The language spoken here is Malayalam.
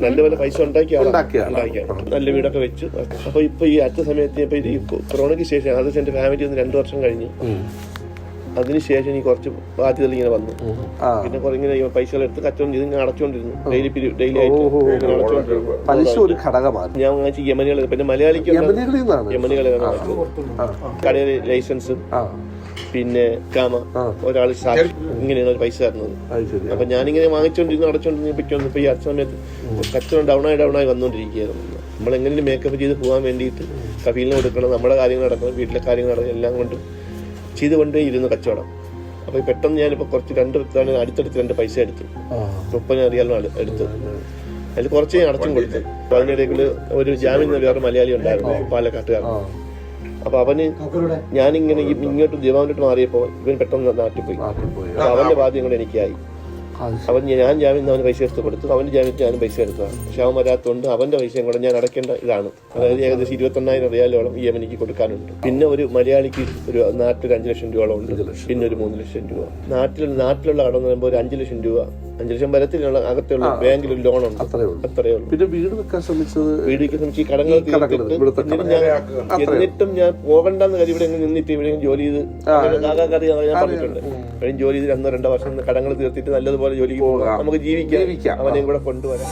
നല്ലപോലെ പൈസ ഉണ്ടാക്കിയാണ് നല്ല വീടൊക്കെ വെച്ച്. അപ്പൊ ഇപ്പൊ ഈ അടുത്ത സമയത്ത് ഇപ്പൊ ഈ കൊറോണയ്ക്ക് ശേഷം അത് എന്റെ ഫാമിലി ഒന്ന് 2 വർഷം കഴിഞ്ഞ് അതിനുശേഷം ഈ കുറച്ച് ബാധ്യതകൾ ഇങ്ങനെ വന്നു. പിന്നെ കുറെ ഇങ്ങനെ പൈസകൾ എടുത്ത് കച്ചവടം ചെയ്ത് ഇങ്ങനെ അടച്ചോണ്ടിരുന്നു. ഡെയിലി ആയിട്ട് ഞാൻ വാങ്ങിച്ച യമനികൾ. പിന്നെ മലയാളിക്ക് യമനികളാണ് കടയിൽ ലൈസൻസ്, പിന്നെ കാമ ഒരാൾ ഇങ്ങനെയാണ് ഒരു പൈസ തരുന്നത്. അപ്പൊ ഞാനിങ്ങനെ വാങ്ങിച്ചോണ്ടിരുന്നു അടച്ചോണ്ടിരുന്നു. ഇപ്പൊ ഈ അടുത്ത സമയത്ത് കച്ചവടം ഡൗണായി വന്നോണ്ടിരിക്കുകയായിരുന്നു. നമ്മളെങ്ങനെയും മേക്കപ്പ് ചെയ്ത് പോകാൻ വേണ്ടിയിട്ട് കഫീലിന് കൊടുക്കണം, നമ്മുടെ കാര്യങ്ങൾ നടക്കണം, വീട്ടിലെ കാര്യങ്ങൾ നടക്കണം, എല്ലാം കൊണ്ടും ചെയ്തുകൊണ്ടേ ഇരുന്നു കച്ചവടം. അപ്പൊ പെട്ടെന്ന് ഞാനിപ്പോ കുറച്ച് അടുത്തടുത്ത് 2 പൈസ എടുത്തു. 30 റിയാലാണ് എടുത്തത്. അതിൽ കുറച്ച് ഞാൻ അടച്ചും കൊടുത്തു. അപ്പൊ അതിനിടയിൽ ഒരു ജാമ്യം വേറെ മലയാളി ഉണ്ടായിരുന്നു, പാലക്കാട്ടുകാരൻ. അപ്പൊ അവന് ഞാനിങ്ങനെ ഇങ്ങോട്ട് ദിവാനിട്ട് മാറിയപ്പോ ഇവൻ പെട്ടെന്ന് നാട്ടിൽ പോയി. അപ്പൊ അവന്റെ ബാധ്യം കൊണ്ട് എനിക്കായി. ഞാൻ ജാമ്യം അവന് പൈസ എടുത്ത് കൊടുത്തു, അവന്റെ ജാമ്യത്തിൽ ഞാനും പൈസ എടുത്തതാണ്. പക്ഷെ അവൻ വരാത്തതുകൊണ്ട് അവന്റെ പൈസയും കൂടെ ഞാൻ അടയ്ക്കേണ്ട ഇതാണ്. അതായത് ഏകദേശം 21,000 റിയാലോളം ഈ യമനിക്ക് കൊടുക്കാനുണ്ട്. പിന്നെ ഒരു മലയാളിക്ക് ഒരു നാട്ടിൽ 5 ലക്ഷം രൂപയോളം ഉണ്ട്. പിന്നെ ഒരു 3 ലക്ഷം രൂപ നാട്ടിലുള്ള കടം എന്ന് പറയുമ്പോൾ ഒരു 5 ലക്ഷം രൂപ 5 ലക്ഷം വരത്തിലുള്ള അകത്തുള്ള ബാങ്കിൽ ഒരു ലോൺ ഉണ്ട്. അത്രയേ ഉള്ളൂ. പിന്നെ വീട് വെക്കാൻ ശ്രമിച്ച് ഈ കടങ്ങൾ എന്നിട്ടും ഞാൻ പോകണ്ടെന്ന് കാര്യം ഇവിടെ നിന്നിട്ട് ഇവിടെ ജോലി ചെയ്ത് അറിയാൻ ഞാൻ പറഞ്ഞിട്ടുണ്ട്. ഇവിടെ ജോലി ചെയ്ത് 1-2 വർഷം കടങ്ങൾ തീർത്തിട്ട് നല്ലതുപോലെ ജോലിക്ക് പോകാം, നമുക്ക് ജീവിക്കാം, അവനെയും കൂടെ കൊണ്ടുവരാം.